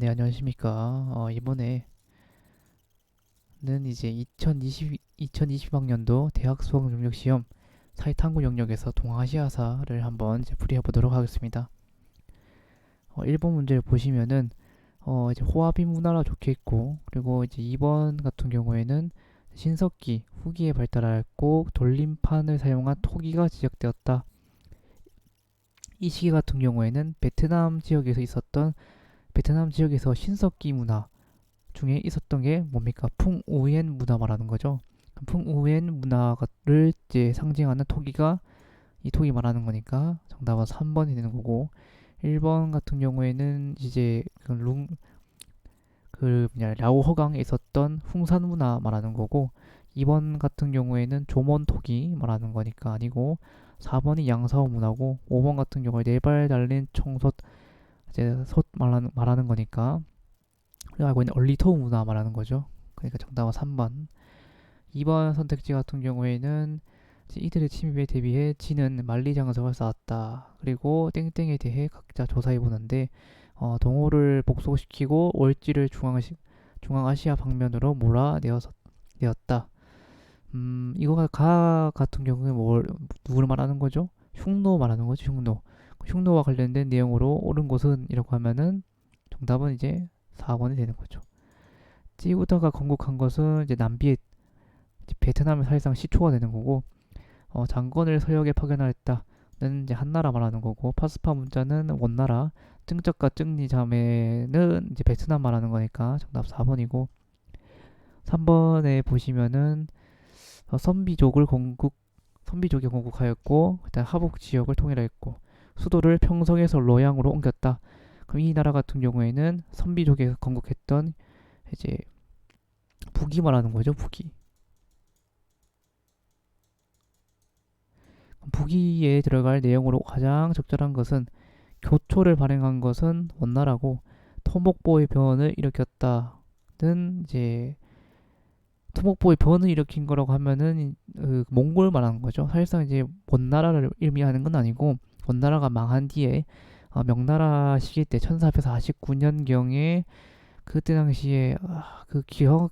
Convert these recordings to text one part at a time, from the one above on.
네, 안녕하십니까. 이번에는 이제 2020학년도 대학 수학 능력 시험 사회탐구 영역에서 동아시아사를 한번 이제 풀이해 보도록 하겠습니다. 1번 문제를 보시면은 이제 호화비 문화라 적혀 있고, 그리고 이제 2번 같은 경우에는 신석기 후기에 발달하였고 돌림판을 사용한 토기가 지적되었다. 이 시기 같은 경우에는 베트남 지역에서 신석기 문화 중에 있었던 게 뭡니까? 풍우옌 문화 말하는 거죠. 풍우옌 문화를 이제 상징하는 토기가 이 토기 말하는 거니까 정답은 3번이 되는 거고, 1번 같은 경우에는 이제 그 뭐냐 라오 허강에 있었던 풍산 문화 말하는 거고, 2번 같은 경우에는 조몬 토기 말하는 거니까 아니고, 4번이 양사오 문화고, 5번 같은 경우에 네 발 달린 청솥 이제 솥 말하는 거니까 알고 있는 얼리토 문화 말하는 거죠. 그러니까 정답은 3번. 2번 선택지 같은 경우에는 이들의 침입에 대비해 지는 만리장성을 쌓았다. 그리고 땡땡에 대해 각자 조사해 보는데 동호를 복속시키고 월지를 중앙아시아 방면으로 몰아내었다. 이거가 가 같은 경우에 누구를 말하는 거죠? 흉노 말하는 거죠. 흉노. 흉노와 관련된 내용으로 옳은 곳은 이라고 하면은 정답은 이제 4번이 되는 거죠. 찌우다가 건국한 것은 이제 베트남의 사실상 시초가 되는 거고, 장건을 서역에 파견하였다는 이제 한나라 말하는 거고, 파스파 문자는 원나라, 증적과 증리 자매는 이제 베트남 말하는 거니까 정답 4번이고, 3번에 보시면은 선비족이 건국하였고, 일단 하복 지역을 통일하였고, 수도를 평성에서 로양으로 옮겼다. 그럼 이 나라 같은 경우에는 선비족에서 건국했던 이제 북이 말하는 거죠, 북이. 북위에 들어갈 내용으로 가장 적절한 것은 교초를 발행한 것은 원나라고, 토목보의 변을 일으켰다는 이제 토목보의 변을 일으킨 거라고 하면은 몽골 말하는 거죠. 사실상 이제 원나라를 의미하는 건 아니고, 원나라가 망한 뒤에 명나라 시기 때 1449년경에 그때 당시에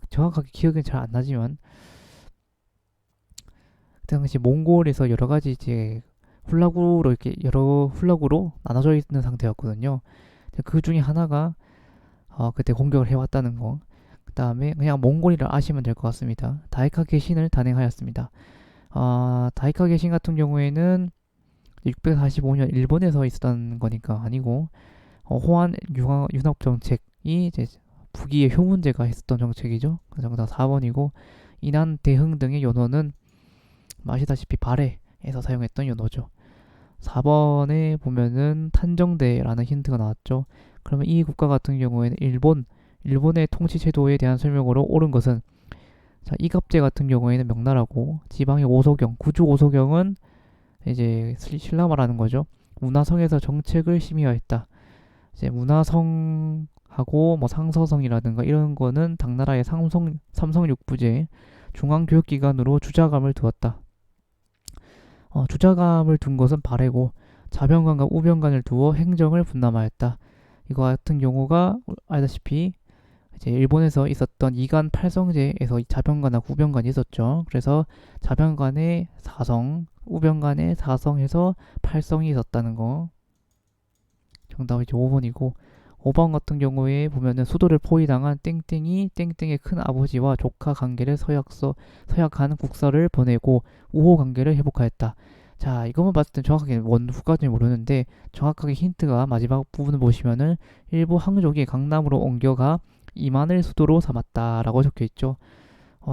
정확하게 기억은 잘 안 나지만, 그 당시 몽골에서 여러 가지 이제 훌라구로 이렇게 여러 훌라구로 나눠져 있는 상태였거든요. 그 중에 하나가 그때 공격을 해왔다는 거. 그 다음에 그냥 몽골이라 아시면 될 것 같습니다. 다이카 개신을 단행하였습니다. 다이카 개신 같은 경우에는 645년 일본에서 있었던 거니까 아니고, 호안 융합 정책이 이제 북위의 효문제가 했었던 정책이죠. 그래서 정답 4번이고, 이난 대흥 등의 연호는 아시다시피 발해에서 사용했던 연호죠. 4번에 보면은 탄정대라는 힌트가 나왔죠. 그러면 이 국가 같은 경우에는 일본의 통치 제도에 대한 설명으로 옳은 것은, 자, 이갑제 같은 경우에는 명나라고, 지방의 구주 오소경은 이제 신라 말하는 거죠. 문화성에서 정책을 심의하였다. 이제 문화성하고 뭐 상서성이라든가 이런 거는 당나라의 삼성육부제 중앙교육기관으로 주자감을 두었다. 주자감을 둔 것은 발해고, 자변관과 우변관을 두어 행정을 분담하였다. 이거 같은 경우가 알다시피 이제 일본에서 있었던 이간 팔성제에서 자변관과 우변관이 있었죠. 그래서 자변관에 사성, 우변관에 사성해서 팔성이 있었다는 거. 정답은 이제 5번이고, 5번 같은 경우에 보면은 수도를 포위당한 땡땡이 땡땡의 큰 아버지와 조카 관계를 서약한 국서를 보내고 우호 관계를 회복하였다. 자, 이것만 봤을 땐 정확하게 원후까지는 모르는데, 정확하게 힌트가 마지막 부분을 보시면은 일부 항족이 강남으로 옮겨가 이만을 수도로 삼았다라고 적혀 있죠.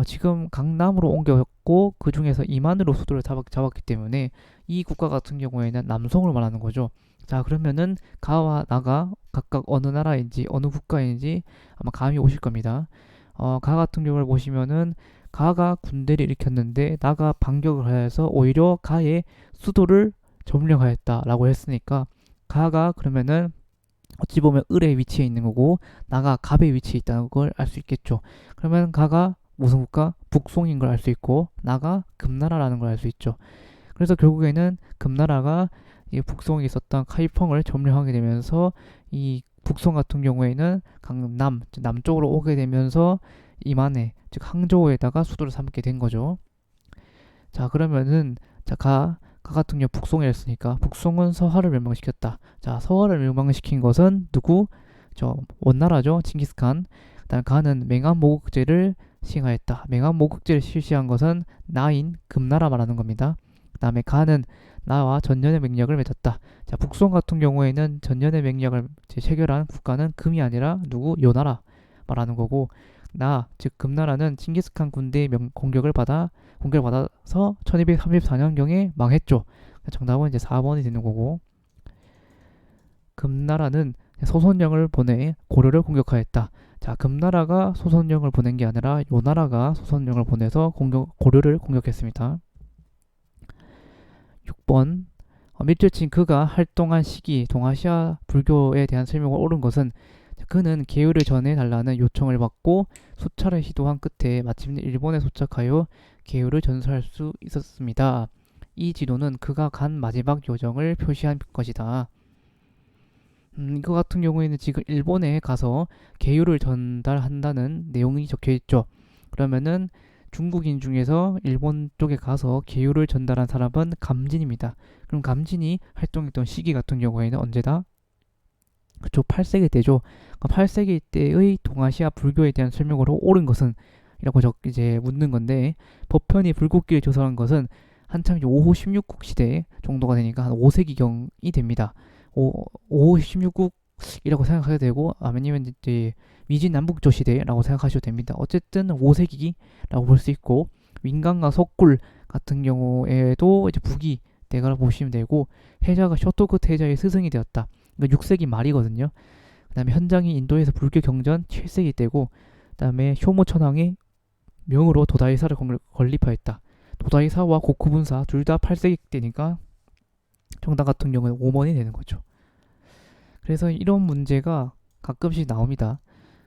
지금 강남으로 옮겼고 그 중에서 이만으로 수도를 잡았기 때문에 이 국가 같은 경우에는 남송을 말하는 거죠. 자, 그러면은 가와 나가 각각 어느 나라인지 어느 국가인지 아마 감이 오실 겁니다. 가 같은 경우를 보시면은 가가 군대를 일으켰는데 나가 반격을 하여서 오히려 가의 수도를 점령하였다라고 했으니까, 가가 그러면은 어찌 보면 을의 위치에 있는 거고 나가 갑의 위치에 있다는 걸 알 수 있겠죠. 그러면 가가 무슨 국가? 북송인 걸 알 수 있고 나가 금나라라는 걸 알 수 있죠. 그래서 결국에는 금나라가 이 북송에 있었던 카이펑을 점령하게 되면서 이 북송 같은 경우에는 강남, 남쪽으로 오게 되면서 이만해, 즉 항저우에다가 수도를 삼게 된 거죠. 자, 그러면은 자, 가 같은 경우 북송을 했으니까 북송은 서하를 멸망시켰다. 자, 서하를 멸망시킨 것은 누구? 저 원나라죠. 칭기스칸. 그다음 가는 맹한 모국제를 시행하였다. 맹한 모국제를 실시한 것은 나인 금나라 말하는 겁니다. 그다음에 가는 나와 전연의 맹약을 맺었다. 자, 북송 같은 경우에는 전연의 맹약을 체결한 국가는 금이 아니라 누구? 요나라 말하는 거고, 나, 즉 금나라는 칭기스칸 군대의 공격을 받아서 1234년경에 망했죠. 정답은 이제 4번이 되는 거고, 금나라는 소선령을 보내 고려를 공격하였다. 자, 금나라가 소선령을 보낸 게 아니라 요나라가 소선령을 보내서 고려를 공격했습니다. 6번, 밀주친 그가 활동한 시기 동아시아 불교에 대한 설명을 옳은 것은, 그는 계율을 전해달라는 요청을 받고 수차례 시도한 끝에 마침내 일본에 도착하여 계율을 전수할 수 있었습니다. 이 지도는 그가 간 마지막 요정을 표시한 것이다. 이거 같은 경우에는 지금 일본에 가서 계율을 전달한다는 내용이 적혀 있죠. 그러면은 중국인 중에서 일본 쪽에 가서 계율을 전달한 사람은 감진입니다. 그럼 감진이 활동했던 시기 같은 경우에는 언제다? 그쵸, 8세기 때죠. 8세기 때의 동아시아 불교에 대한 설명으로 옳은 것은 이라고 이제 묻는 건데, 법현이 불국기를 조성한 것은 한참 5호 16국 시대 정도가 되니까 한 5세기경이 됩니다. 5호 16국이라고 생각하셔도 되고, 아니면 이제 미진 남북조 시대라고 생각하셔도 됩니다. 어쨌든 5세기라고 볼 수 있고, 윈강과 석굴 같은 경우에도 이제 북이 대가라 보시면 되고, 해자가 쇼토쿠 해자의 스승이 되었다. 6세기 말이거든요. 그 다음에 현장이 인도에서 불교 경전 7세기 때고, 그 다음에 효모 천황의 명으로 도다이사를 건립하였다. 도다이사와 고쿠분사 둘 다 8세기 때니까 정답 같은 경우는 5번이 되는 거죠. 그래서 이런 문제가 가끔씩 나옵니다.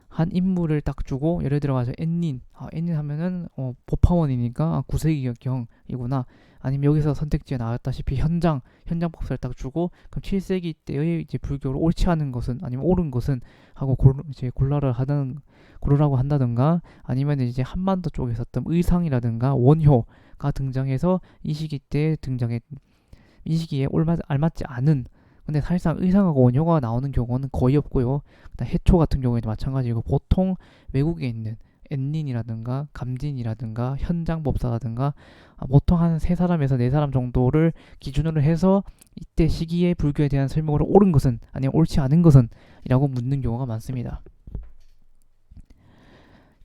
한 인물을 딱 주고, 예를 들어가서 엔닌, 엔닌 하면은 법화원이니까 9세기경이구나. 아니면 여기서 선택지에 나왔다시피 현장 법사를 딱 주고, 그럼 7세기 때의 이제 불교를 옳지 않은 것은, 아니면 옳은 것은 하고 이제 고르라고 한다든가, 아니면 이제 한반도 쪽에 있었던 의상이라든가 원효가 등장해서 이 시기 때 이 시기에 알맞지 않은, 근데 사실상 의상하고 원효가 나오는 경우는 거의 없고요. 해초 같은 경우에도 마찬가지고, 보통 외국에 있는 엔린이라든가 감진이라든가 현장법사라든가 보통 한 3사람에서 4사람 정도를 기준으로 해서 이때 시기에 불교에 대한 설명으로 옳은 것은, 아니면 옳지 않은 것은 이라고 묻는 경우가 많습니다.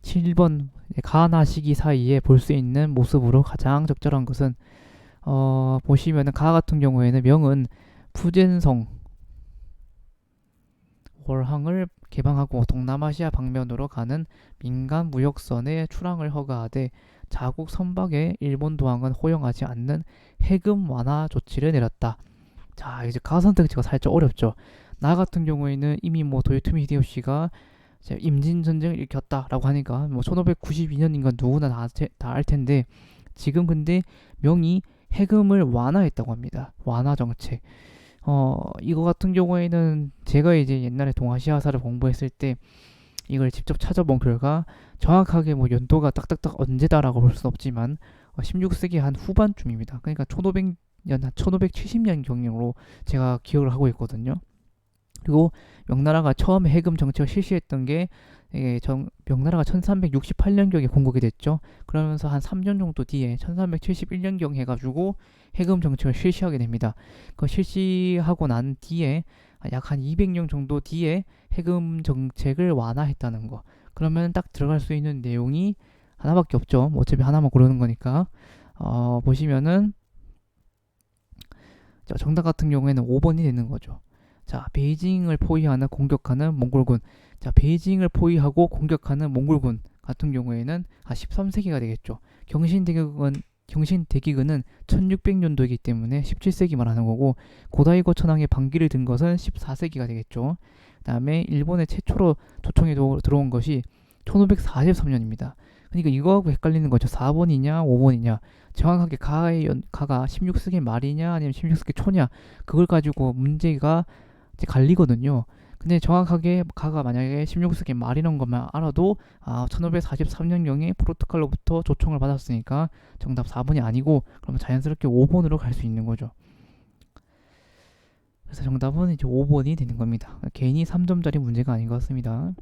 7번, 가나 시기 사이에 볼 수 있는 모습으로 가장 적절한 것은, 보시면은 가 같은 경우에는 명은 푸젠성 월항을 개방하고 동남아시아 방면으로 가는 민간 무역선의 출항을 허가하되 자국 선박의 일본 도항은 허용하지 않는 해금 완화 조치를 내렸다. 자, 이제 가 선택지가 살짝 어렵죠. 나 같은 경우에는 이미 도요토미 히데요시가 임진 전쟁을 일으켰다라고 하니까 1592년인가 누구나 다 알 텐데, 지금 근데 명이 해금을 완화했다고 합니다. 완화 정책. 이거 같은 경우에는 제가 이제 옛날에 동아시아사를 공부했을 때 이걸 직접 찾아본 결과, 정확하게 연도가 딱딱딱 언제다라고 볼 수는 없지만 16세기 한 후반쯤입니다. 그러니까 1500년, 한 1570년 경으로 제가 기억을 하고 있거든요. 그리고 명나라가 처음에 해금 정책을 실시했던 게 명나라가 1368년경에 건국이 됐죠. 그러면서 한 3년 정도 뒤에 1371년경 해가지고 해금 정책을 실시하게 됩니다. 그 실시하고 난 뒤에 약 한 200년 정도 뒤에 해금 정책을 완화했다는 거. 그러면 딱 들어갈 수 있는 내용이 하나밖에 없죠. 어차피 하나만 고르는 거니까. 보시면은 정답 같은 경우에는 5번이 되는 거죠. 자, 베이징을 포위하는 공격하는 몽골군. 자, 베이징을 포위하고 공격하는 몽골군 같은 경우에는 13세기가 되겠죠. 경신대기근은 1600년도이기 때문에 17세기 말하는 거고, 고다이고 천황의 반기를 든 것은 14세기가 되겠죠. 그 다음에 일본에 최초로 조총에 들어온 것이 1543년입니다. 그러니까 이거하고 헷갈리는 거죠. 4번이냐 5번이냐. 정확하게 가가 16세기 말이냐 아니면 16세기 초냐, 그걸 가지고 문제가 이제 갈리거든요. 근데 정확하게 가가 만약에 16세기 말이란 것만 알아도 1543년경에 포르투갈로부터 조청을 받았으니까 정답 4번이 아니고 그러면 자연스럽게 5번으로 갈 수 있는 거죠. 그래서 정답은 이제 5번이 되는 겁니다. 괜히 3점짜리 문제가 아닌 것 같습니다.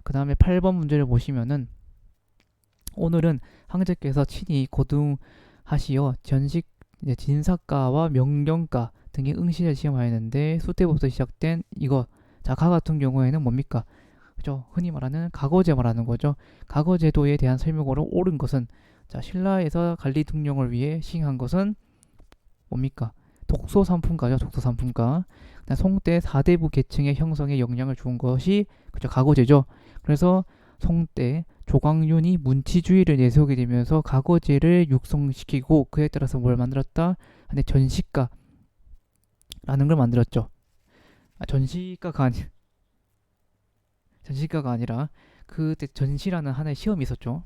그 다음에 8번 문제를 보시면은 오늘은 황제께서 친히 고등하시어 전식 진사과와 명령과 등의 응시를 시험하였는데 수때부터 시작된 이거 가 같은 경우에는 뭡니까? 그죠? 흔히 말하는 가거제 말하는 거죠. 가거제도에 대한 설명으로 옳은 것은 신라에서 관리 등용을 위해 시행한 것은 뭡니까? 독소상품가죠. 독소상품가. 송때 4대부 계층의 형성에 영향을 준 것이 그죠? 가거제죠. 그래서 송때 조광윤이 문치주의를 내세우게 되면서 가거제를 육성시키고 그에 따라서 뭘 만들었다? 근데 전시가라는 걸 만들었죠. 전시가가 아니라 그때 전시라는 하나의 시험이 있었죠.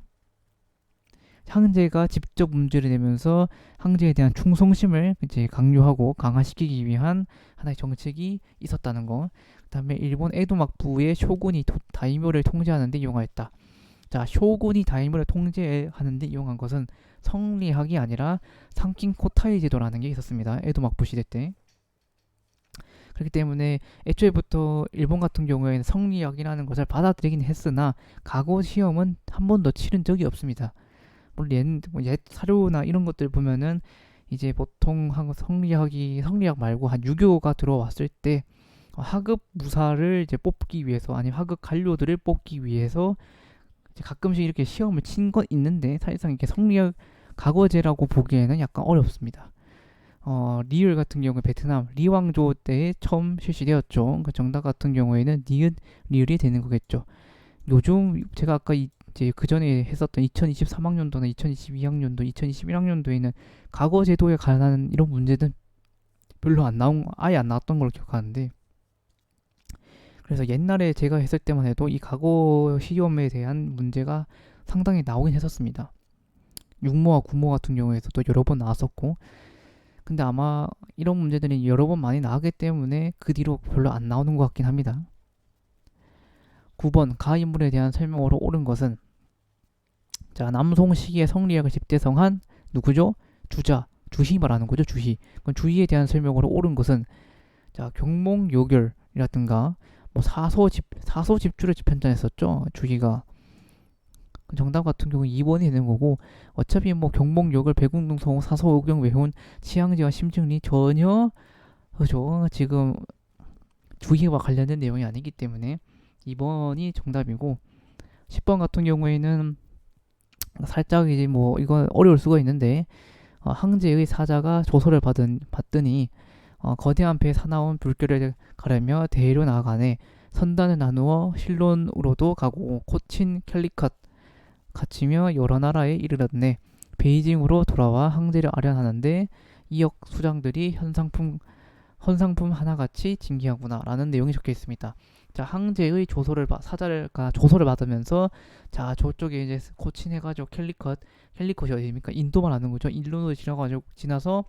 황제가 직접 문제를 내면서 황제에 대한 충성심을 이제 강요하고 강화시키기 위한 하나의 정책이 있었다는 거. 그다음에 일본 에도 막부의 쇼군이 다이묘를 통제하는 데 이용하였다. 쇼군이 다이묘를 통제하는 데 이용한 것은 성리학이 아니라 상킹코타이 제도라는 게 있었습니다. 에도 막부 시대 때. 그렇기 때문에 애초에부터 일본 같은 경우에는 성리학이라는 것을 받아들이긴 했으나 가고 시험은 한 번도 치른 적이 없습니다. 물론 옛 사료나 이런 것들 보면은 이제 보통 성리학 말고 한 유교가 들어왔을 때 하급 무사를 이제 뽑기 위해서 아니면 하급 관료들을 뽑기 위해서 가끔씩 이렇게 시험을 친 건 있는데 사실상 이렇게 성리학 가거제라고 보기에는 약간 어렵습니다. 리을 같은 경우 베트남 리왕조 때 처음 실시되었죠. 그 정답 같은 경우에는 니은 리을이 되는 거겠죠. 요즘 제가 아까 이제 그 전에 했었던 2023학년도나 2022학년도, 2021학년도에는 과거 제도에 관한 이런 문제는 별로 아예 안 나왔던 걸로 기억하는데, 그래서 옛날에 제가 했을 때만 해도 이 과거 시험에 대한 문제가 상당히 나오긴 했었습니다. 육모와 구모 같은 경우에서도 여러 번 나왔었고, 근데 아마 이런 문제들이 여러 번 많이 나오기 때문에 그 뒤로 별로 안 나오는 것 같긴 합니다. 9번 가인물에 대한 설명으로 옳은 것은 남송 시기의 성리학을 집대성한 누구죠? 주희 말하는 거죠. 그럼 주희에 대한 설명으로 옳은 것은 경몽요결이라든가 뭐 사소집주를 편찬했었죠. 주희가. 정답 같은 경우 2번이 되는 거고, 어차피 뭐 경몽요결, 백운동, 성호, 사소오경, 외훈, 치향지와 심증리 전혀 그죠? 지금 주희와 관련된 내용이 아니기 때문에 2번이 정답이고, 10번 같은 경우에는 살짝 이제 뭐 이건 어려울 수가 있는데, 황제의 사자가 조서를 받더니 거대한 배에 사나운 불결을 가르며 대로 나아가네. 선단을 나누어 실론으로도 가고 코친 캘리컷 갇히며 여러 나라에 이르렀네. 베이징으로 돌아와 황제를 아련하는데 이역 수장들이 헌상품 하나같이 진기하구나 라는 내용이 적혀 있습니다. 황제의 사자가 조서를 받으면서 저쪽에 이제 코친해가지고 캘리컷이 어디입니까? 인도만 하는 거죠. 인도로 지나서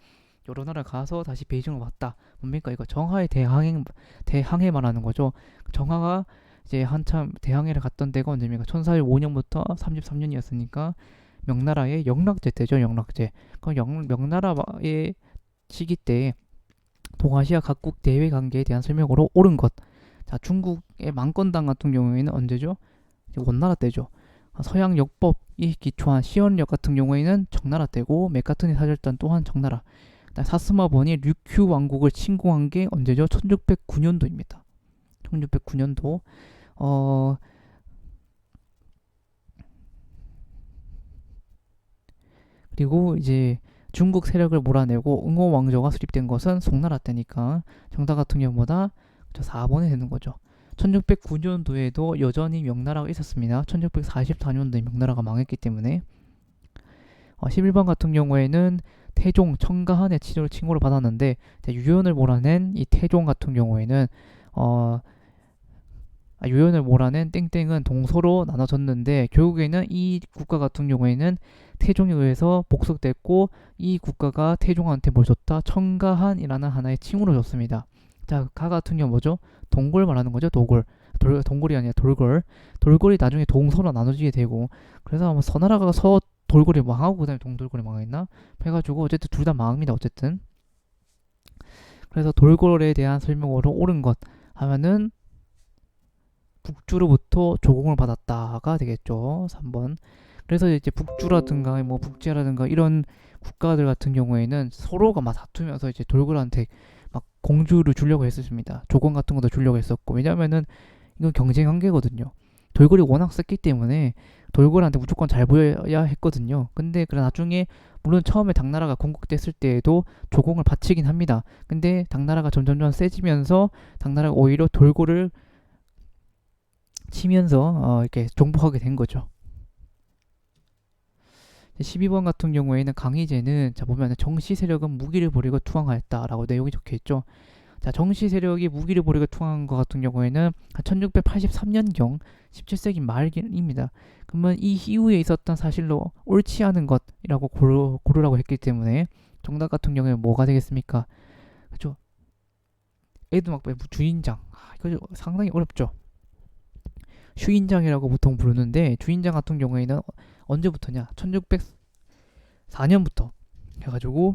여러 나라 가서 다시 베이징으로 왔다. 뭡니까? 이거 정화의 대항해 말하는 거죠. 정화가 이제 한참 대항해를 갔던 때가 언제입니까? 1405년부터 33년이었으니까 명나라의 영락제 때죠. 영락제. 그럼 명나라의 시기 때 동아시아 각국 대외 관계에 대한 설명으로 옳은 것. 중국의 망건당 같은 경우에는 언제죠? 원나라 때죠. 서양 역법이 기초한 시언력 같은 경우에는 정나라 때고, 맥카트니 사절단 또한 정나라. 사스마번이 류큐 왕국을 침공한 게 언제죠? 1609년도입니다. 1609년도. 그리고 이제 중국 세력을 몰아내고 응호 왕조가 수립된 것은 송나라 때니까 정답 같은 경우보다 4번이 되는 거죠. 1609년도에도 여전히 명나라가 있었습니다. 1644년도에 명나라가 망했기 때문에. 11번 같은 경우에는 태종 청가한의 칭호를 받았는데, 유연을 몰아낸 이 태종 같은 경우에는 유연을 몰아낸 땡땡은 동서로 나눠졌는데, 결국에는 이 국가 같은 경우에는 태종에 의해서 복속됐고, 이 국가가 태종한테 뭘 줬다? 청가한이라는 하나의 칭호를 줬습니다. 가 같은 경우 뭐죠? 동골 말하는 거죠. 동골이 아니라 돌골. 돌골이 나중에 동서로 나눠지게 되고, 그래서 뭐 서나라가 서돌골이 망하고 그다음에 동돌골이 망했나 해가지고 어쨌든 둘 다 망합니다. 어쨌든 그래서 돌골에 대한 설명으로 옳은 것 하면은 북주로부터 조공을 받았다가 되겠죠. 3번. 그래서 이제 북주라든가 뭐 북제라든가 이런 국가들 같은 경우에는 서로가 막 다투면서 이제 돌골한테 막 공주를 주려고 했었습니다. 조공 같은 것도 주려고 했었고, 왜냐면은 이건 경쟁 관계거든요. 돌골이 워낙 셌기 때문에 돌골한테 무조건 잘 보여야 했거든요. 근데 그 나중에 물론 처음에 당나라가 건국됐을 때에도 조공을 바치긴 합니다. 근데 당나라가 점점점 세지면서 당나라가 오히려 돌골을 치면서 이렇게 정복하게 된 거죠. 12번 같은 경우에는 강희제는 자 보면 정씨 세력은 무기를 버리고 투항하였다라고 내용이 적혀 있죠. 자, 정씨 세력이 무기를 버리고 투항한 것 같은 경우에는 1683년경 17세기 말입니다. 그러면 이 이후에 있었던 사실로 옳지 않은 것이라고 고르라고 했기 때문에 정답 같은 경우에는 뭐가 되겠습니까? 그렇죠? 에드막의 주인장. 이거 상당히 어렵죠. 휴인장이라고 보통 부르는데 주인장 같은 경우에는 언제부터냐? 1604년부터 해가지고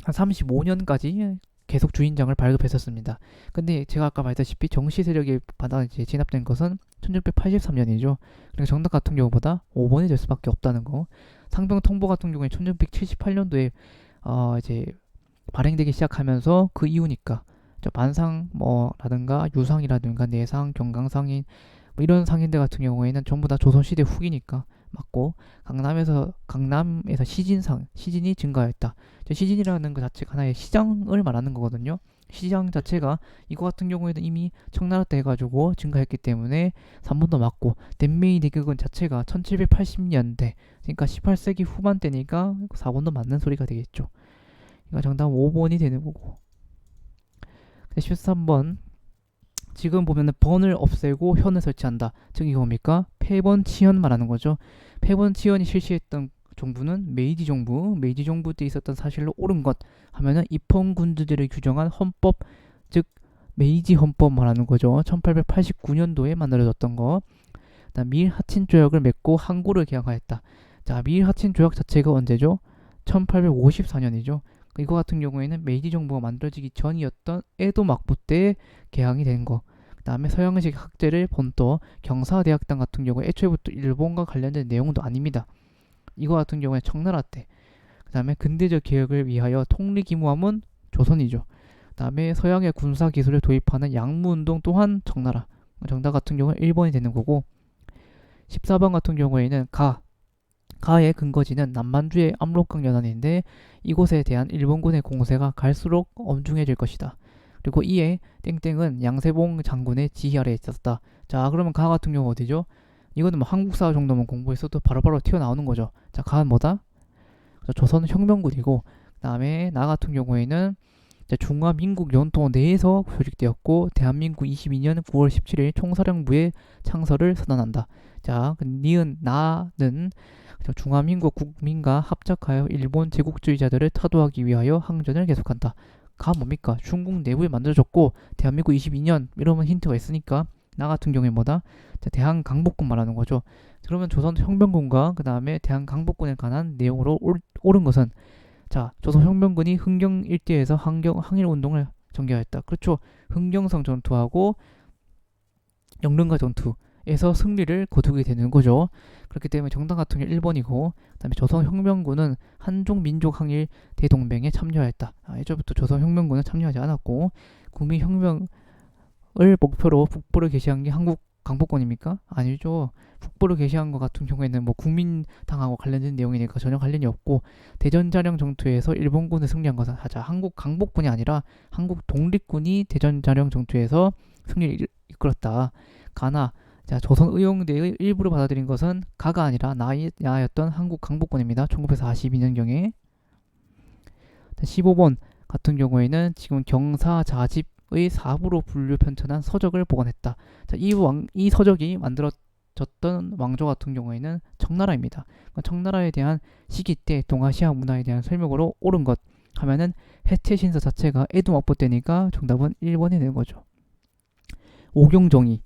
한 35년까지 계속 주인장을 발급했었습니다. 근데 제가 아까 말했다시피 정씨 세력이 받아 이제 진압된 것은 1683년이죠. 그러니까 정답 같은 경우보다 5번이 될 수밖에 없다는 거. 상병 통보 같은 경우에 1678년도에 이제 발행되기 시작하면서 그 이후니까 반상 뭐라든가 유상이라든가 내상, 경강상인 뭐 이런 상인들 같은 경우에는 전부 다 조선시대 후기니까 맞고, 강남에서 시진이 증가했다. 시진이라는 것 자체가 하나의 시장을 말하는 거거든요. 시장 자체가 이거 같은 경우에는 이미 청나라 때 해가지고 증가했기 때문에 3번도 맞고, 덴메이 대격은 자체가 1780년대 그러니까 18세기 후반대니까 4번도 맞는 소리가 되겠죠. 그러니까 정답 5번이 되는 거고. 13번 지금 보면은 번을 없애고 현을 설치한다. 즉 이거 뭡니까? 폐번치현 말하는 거죠. 폐번치현이 실시했던 정부는 메이지 정부 때 있었던 사실로 옳은 것 하면은 입헌군주제를 규정한 헌법, 즉 메이지 헌법 말하는 거죠. 1889년도에 만들어졌던 거. 미일 하친 조약을 맺고 항구를 개항하였다. 자, 미일 하친 조약 자체가 언제죠? 1854년이죠. 이거 같은 경우에는 메이지 정부가 만들어지기 전이었던 에도 막부 때 개항이 된 거. 그 다음에 서양식 학제를 본떠 경사대학당 같은 경우에 애초에부터 일본과 관련된 내용도 아닙니다. 이거 같은 경우에 청나라 때. 그 다음에 근대적 개혁을 위하여 통리기무함은 조선이죠. 그 다음에 서양의 군사 기술을 도입하는 양무운동 또한 청나라. 정답 같은 경우는 1번이 되는 거고, 14번 같은 경우에는 가의 근거지는 남만주의 압록강 연안인데 이곳에 대한 일본군의 공세가 갈수록 엄중해질 것이다. 그리고 이에 땡땡은 양세봉 장군의 지휘 아래에 있었다. 자, 그러면 가 같은 경우 어디죠? 이거는 뭐 한국사 정도만 공부했어도 바로바로 튀어나오는 거죠. 자, 가는 뭐다? 조선혁명군이고, 그 다음에 나 같은 경우에는 중화민국 연토 내에서 조직되었고 대한민국 22년 9월 17일 총사령부의 창설을 선언한다. 자, 니은 나는 중화민국 국민과 합작하여 일본 제국주의자들을 타도하기 위하여 항전을 계속한다. 가 뭡니까? 중국 내부에 만들어졌고 대한민국 22년 이러면 힌트가 있으니까 나 같은 경우에 뭐다? 자, 대한강복군 말하는 거죠. 그러면 조선혁명군과 그 다음에 대한강복군에 관한 내용으로 옳은 것은, 자, 조선혁명군이 흥경 일대에서 항일운동을 전개하였다. 그렇죠. 흥경성 전투하고 영릉가 전투에서 승리를 거두게 되는 거죠. 그렇기 때문에 정답 같은 경우 1번이고, 그 다음에 조선혁명군은 한종민족 항일 대동맹에 참여하였다. 예전부터 조선혁명군은 참여하지 않았고, 국민혁명을 목표로 북부를 개시한 게 한국 강복권입니까? 아니죠. 북부를 개시한 것 같은 경우에는 뭐 국민당하고 관련된 내용이니까 전혀 관련이 없고, 대전자령 전투에서 일본군을 승리한 것은 하자 한국 강복군이 아니라 한국 독립군이 대전자령 전투에서 승리를 이끌었다. 가나, 자, 조선 의용대의 일부를 받아들인 것은 가가 아니라 나였던 한국 강복군입니다. 1942년경에. 15번 같은 경우에는 지금 경사자집의 4부로 분류 편찬한 서적을 복원했다. 자, 이 서적이 만들어졌던 왕조 같은 경우에는 청나라입니다. 청나라에 대한 시기 때 동아시아 문화에 대한 설명으로 옳은 것 하면은 해체신서 자체가 에도막보 때니까 정답은 1번이 되는 거죠. 오경정이,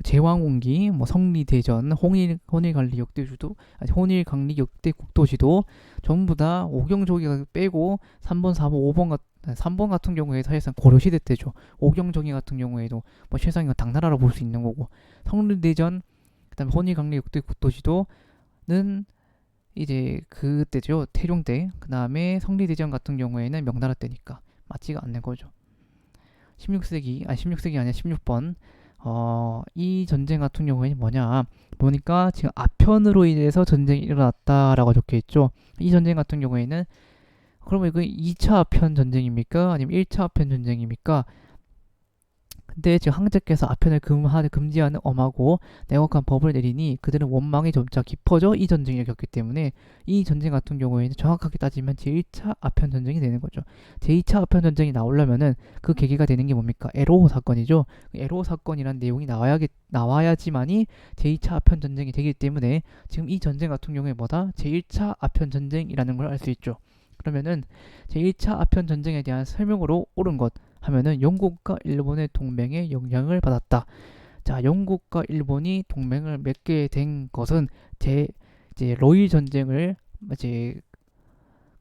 제왕옹기, 뭐 성리대전, 혼일강리 역대주도, 아니 혼일강리 역대 국도지도 전부 다 오경정이가 빼고 3번, 4번, 5번 3번 같은 경우에 사실상 고려시대 때죠. 오경정이 같은 경우에도 뭐 실상이가 당나라로 볼 수 있는 거고, 성리대전, 그다음에 혼일강리 역대 국도지도는 이제 그때죠. 태종 때. 그다음에 성리대전 같은 경우에는 명나라 때니까 맞지가 않는 거죠. 16세기 아니야 16번. 이 전쟁 같은 경우에는 뭐냐 보니까 지금 아편으로 인해서 전쟁이 일어났다라고 적혀 있죠. 이 전쟁 같은 경우에는 그러면 이거 2차 아편 전쟁입니까? 아니면 1차 아편 전쟁입니까? 근데 지금 황제께서 아편을 금지하는 엄하고 냉혹한 법을 내리니 그들은 원망이 점차 깊어져 이 전쟁을 겪기 때문에 이 전쟁 같은 경우에는 정확하게 따지면 제1차 아편 전쟁이 되는 거죠. 제2차 아편 전쟁이 나오려면은 그 계기가 되는 게 뭡니까? 에로호 사건이죠. 에로호 사건이란 내용이 나와야지만이 제2차 아편 전쟁이 되기 때문에 지금 이 전쟁 같은 경우에 뭐다? 제1차 아편 전쟁이라는 걸 알 수 있죠. 그러면은 제1차 아편 전쟁에 대한 설명으로 옳은 것 하면은 영국과 일본의 동맹에 영향을 받았다. 자, 영국과 일본이 동맹을 맺게 된 것은 이제 러일 전쟁을 이제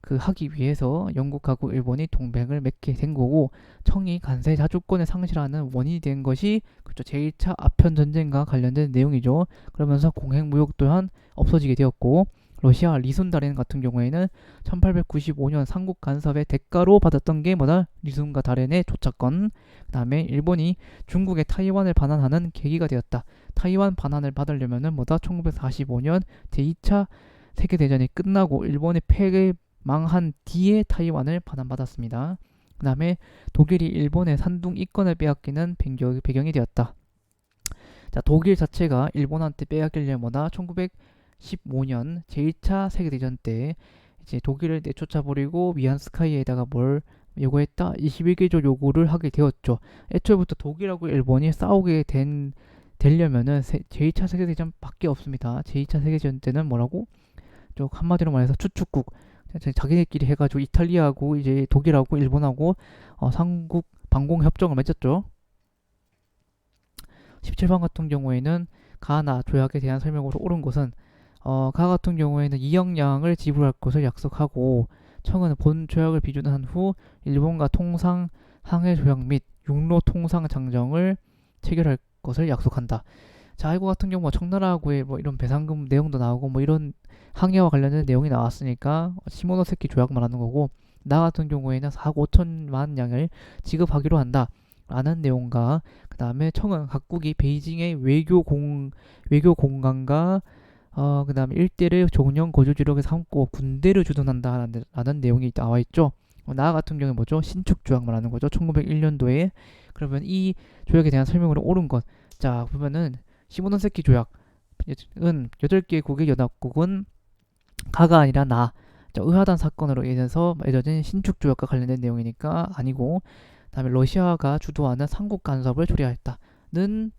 하기 위해서 영국하고 일본이 동맹을 맺게 된 거고, 청이 간세 자주권을 상실하는 원인이 된 것이 그렇죠. 제1차 아편 전쟁과 관련된 내용이죠. 그러면서 공행 무역 또한 없어지게 되었고, 러시아 리순다렌 같은 경우에는 1895년 삼국 간섭의 대가로 받았던 게 뭐다? 리순과 다렌의 조차권. 그 다음에 일본이 중국의 타이완을 반환하는 계기가 되었다. 타이완 반환을 받으려면은 뭐다? 1945년 제2차 세계대전이 끝나고 일본의 패에 망한 뒤에 타이완을 반환받았습니다. 그 다음에 독일이 일본의 산둥 이권을 빼앗기는 배경이 되었다. 자, 독일 자체가 일본한테 빼앗기려면 뭐다? 1915년 제1차 세계대전 때 이제 독일을 내쫓아버리고 위안스카이에다가 뭘 요구했다? 21개조 요구를 하게 되었죠. 애초부터 독일하고 일본이 싸우게 되려면은 제2차 세계대전밖에 없습니다. 제2차 세계대전 때는 뭐라고? 좀 한마디로 말해서 추축국, 자기네끼리 해가지고 이탈리아하고 이제 독일하고 일본하고 삼국 방공 협정을 맺었죠. 17번 같은 경우에는 가나 조약에 대한 설명으로 옳은 것은 가 같은 경우에는 2억 양을 지불할 것을 약속하고, 청은 본 조약을 비준한 후 일본과 통상 항해 조약 및 육로 통상 장정을 체결할 것을 약속한다. 자, 이거 같은 경우 청나라하고의 뭐 이런 배상금 내용도 나오고 뭐 이런 항해와 관련된 내용이 나왔으니까 시모노세키 조약 말하는 거고, 나 같은 경우에는 4억 5천만 양을 지급하기로 한다 라는 내용과, 그 다음에 청은 각국이 베이징의 외교 공간과 그 다음에 일대를 종영 거주지력에 삼고 군대를 주둔한다 라는 내용이 나와 있죠. 나 같은 경우에 뭐죠? 신축 조약 말하는 거죠. 1901년도에. 그러면 이 조약에 대한 설명으로 옳은 것. 자, 보면은 시모노세키 조약은 8개국의 연합국은 가가 아니라 의하단 사건으로 인해서 맺어진 신축 조약과 관련된 내용이니까 아니고, 그다음에 러시아가 주도하는 삼국 간섭을 초래했다는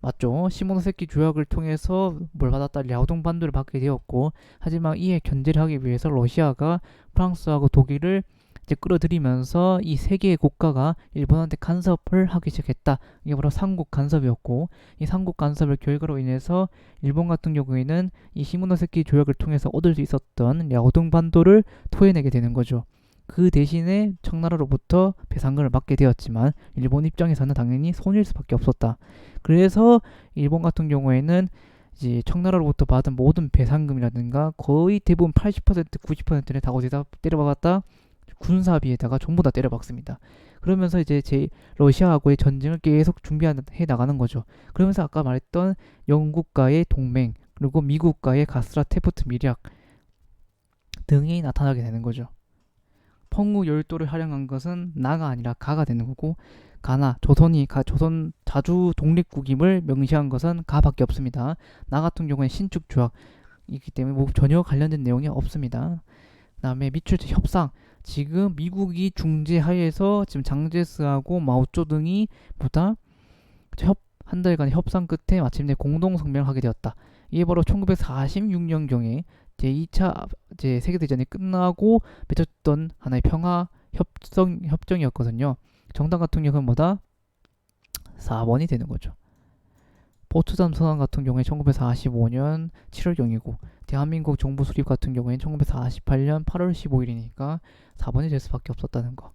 맞죠. 시모노세키 조약을 통해서 뭘 받았다? 랴오동 반도를 받게 되었고, 하지만 이에 견제를 하기 위해서 러시아가 프랑스하고 독일을 이제 끌어들이면서 이 세 개의 국가가 일본한테 간섭을 하기 시작했다. 이게 바로 삼국 간섭이었고, 이 삼국 간섭의 결과로 인해서 일본 같은 경우에는 이 시모노세키 조약을 통해서 얻을 수 있었던 랴오동 반도를 토해내게 되는 거죠. 그 대신에 청나라로부터 배상금을 받게 되었지만 일본 입장에서는 당연히 손일 수밖에 없었다. 그래서 일본 같은 경우에는 이제 청나라로부터 받은 모든 배상금이라든가 거의 대부분 80% 90%를 다 어디다 때려박았다? 군사비에다가 전부 다 때려박습니다. 그러면서 이제 러시아하고의 전쟁을 계속 준비해 나가는 거죠. 그러면서 아까 말했던 영국과의 동맹, 그리고 미국과의 가스라 테프트 밀약 등이 나타나게 되는 거죠. 펑우 열도를 활용한 것은 나가 아니라 가가 되는 거고, 가나 조선 자주 독립국임을 명시한 것은 가밖에 없습니다. 나 같은 경우는 신축 조약이기 때문에 뭐 전혀 관련된 내용이 없습니다. 그다음에 미출제 협상, 지금 미국이 중재하에서 지금 장제스하고 마오쩌둥이 보다 한 달간의 협상 끝에 마침내 공동 성명을 하게 되었다. 이게 바로 1946년경에 제2차 세계대전이 끝나고 맺었던 하나의 평화 협정이었거든요. 정당 같은 경우는 뭐다? 4번이 되는 거죠. 포츠담 선언 같은 경우에 1945년 7월경이고 대한민국 정부 수립 같은 경우에는 1948년 8월 15일이니까 4번이 될 수밖에 없었다는 거.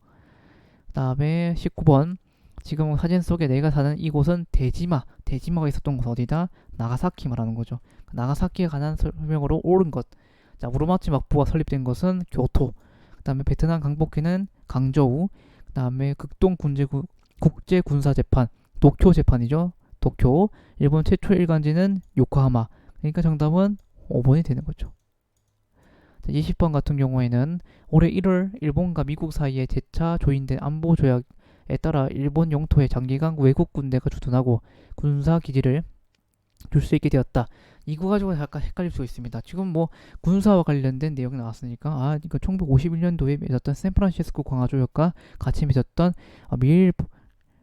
그 다음에 19번 지금 사진 속에 내가 사는 이곳은 대지마가 있었던 곳 어디다? 나가사키 말하는 거죠. 나가사키에 관한 설명으로 옳은 것. 자, 우르마치 막부가 설립된 것은 교토. 그 다음에 베트남 강복기는 강저우. 그 다음에 국제군사재판 도쿄 재판이죠. 도쿄. 일본 최초 일간지는 요코하마. 그러니까 정답은 5번이 되는 거죠. 20번 같은 경우에는 올해 1월 일본과 미국 사이에 재차 조인된 안보 조약에 따라 일본 영토에 장기간 외국 군대가 주둔하고 군사 기지를 줄 수 있게 되었다. 이거 가지고 약간 헷갈릴 수 있습니다. 지금 뭐 군사와 관련된 내용이 나왔으니까 이거 1951년도에 맺었던 샌프란시스코 광화 조약과 같이 맺었던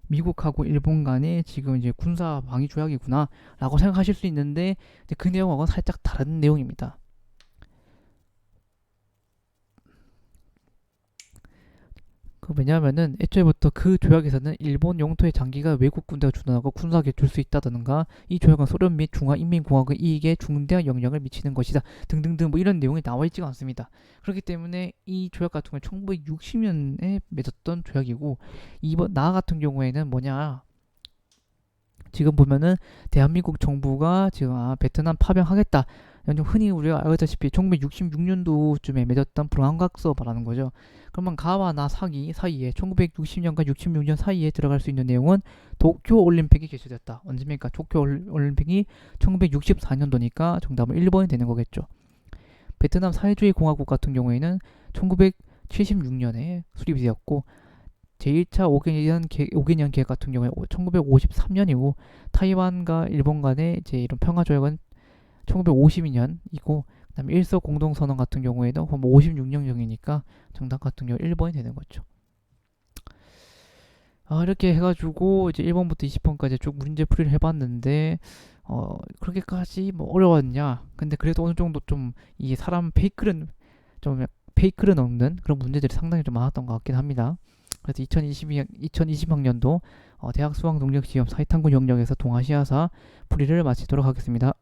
미국하고 일본 간의 지금 이제 군사 방위 조약이구나라고 생각하실 수 있는데 그 내용하고는 살짝 다른 내용입니다. 왜냐하면은 애초에부터 그 조약에서는 일본 영토의 장기가 외국 군대가 주둔하고 군사하게 줄 수 있다든가 이 조약은 소련 및 중화인민공화국의 이익에 중대한 영향을 미치는 것이다 등등등 뭐 이런 내용이 나와 있지가 않습니다. 그렇기 때문에 이 조약 같은 경우는 1960년에 맺었던 조약이고 나 같은 경우에는 뭐냐 지금 보면은 대한민국 정부가 지금 베트남 파병하겠다. 흔히 우리가 알다시피 1966년도쯤에 맺었던 불안각서 말하는 거죠. 그러면 가와 나 사이에 1960년과 66년 사이에 들어갈 수 있는 내용은 도쿄 올림픽이 개최됐다. 언제입니까? 도쿄 올림픽이 1964년도니까 정답은 1번이 되는 거겠죠. 베트남 사회주의 공화국 같은 경우에는 1976년에 수립이 되었고 제1차 5개년 계획 같은 경우에 1953년이고 타이완과 일본 간의 이제 이런 평화조약은 1952년이고 그다음에 일서 공동선언 같은 경우에도 56년경이니까 정답 같은 경우 1번이 되는 거죠. 이렇게 해가지고 이제 1번부터 20번까지 쭉 문제 풀이를 해봤는데 그렇게까지 뭐 어려웠냐? 근데 그래도 어느 정도 좀 이 사람 페이크를 넣는 그런 문제들이 상당히 좀 많았던 것 같긴 합니다. 그래서 2020학년도 대학 수학 능력 시험 사이탄군 영역에서 동아시아사 풀이를 마치도록 하겠습니다.